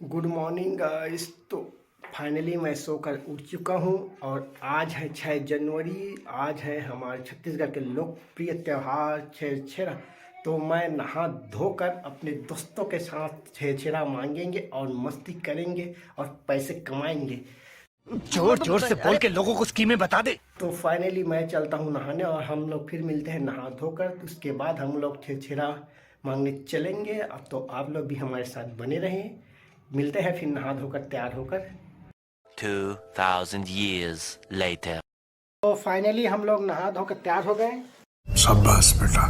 Good morning guys. तो finally मैं सोकर उठ चुका हूँ और आज है 6 जनवरी। आज है हमारे छत्तीसगढ़ के लोकप्रिय त्यौहार छेरछेरा। तो मैं नहा धोकर अपने दोस्तों के साथ छेरछेरा मांगेंगे और मस्ती करेंगे और पैसे कमाएंगे। जोर जोर से बोल के लोगों को स्कीमें बता दे। तो फाइनली मैं चलता हूँ नहाने और हम लोग फिर मिलते हैं नहा धोकर। तो उसके बाद हम लोग छेरछेरा मांगने चलेंगे। अब तो आप लोग भी हमारे साथ बने रहें। मिलते हैं फिर नहा धोकर तैयार होकर। 2000 years later. तो फाइनली हम लोग नहा धोकर तैयार हो गए। शाबाश बेटा।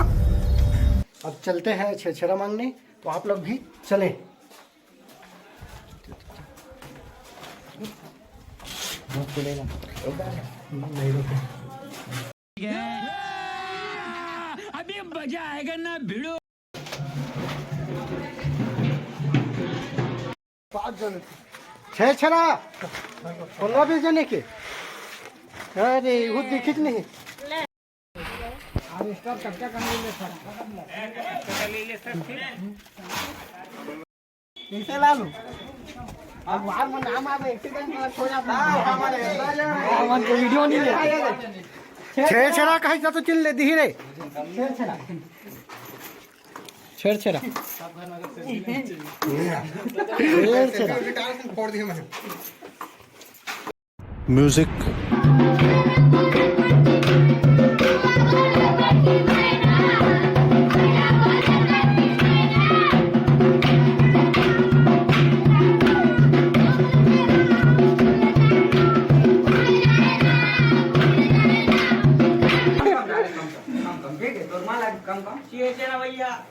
अब चलते हैं छेरछेरा मांगने। तो आप लोग भी चलें। नहीं रुके। अभी मजा आएगा ना भिड़ो। 5 जने छेरछेरा 15-20 जने के। अरे वो दिखित नहीं। ला लो अब बाहर में नाम आवे एक्सीडेंट हो जाता है। मन को वीडियो नहीं ले। छेरछेरा कहीं जा तो चिल ले दी रे। छेरछेरा छेरछेरा फोड़ दिया मैंने। म्यूजिक।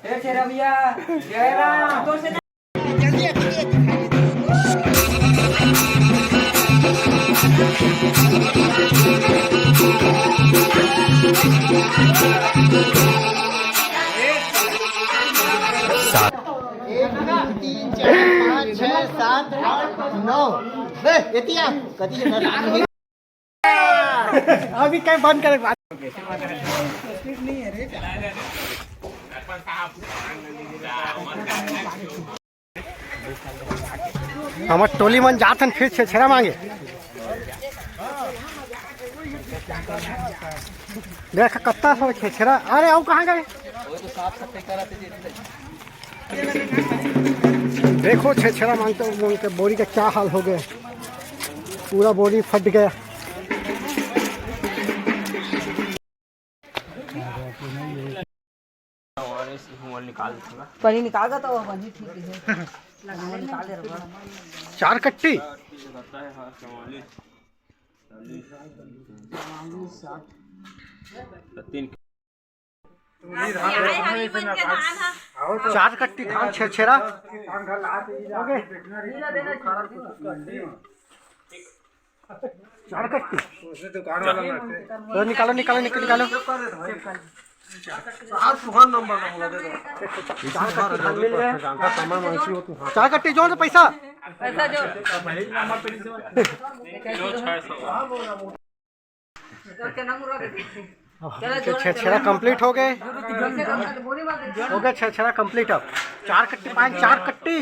छेरछेरा भैया जय राम। अभी कहीं बंद करे। हमार टोली मन जातन फिर छेरछेरा मांगे। देख कत्ता सब छेरछेरा। अरे आओ कहाँ गए। देखो छेरछेरा मांगते बोरी का क्या हाल हो गया। पूरा बोरी फट गया। पानी निकाल तो वही ठीक है। निकाल दे रहा 4 कट्टी। चार कट्टी धान छेरछेरा। चार कट्टी तो निकालो निकालो निकालो। चार कट्टी जोड़ दो पैसा। छेरछेरा कंप्लीट हो गए। छेरछेरा कंप्लीट। अब 4 कट्टी पाएंगे। 4 कट्टी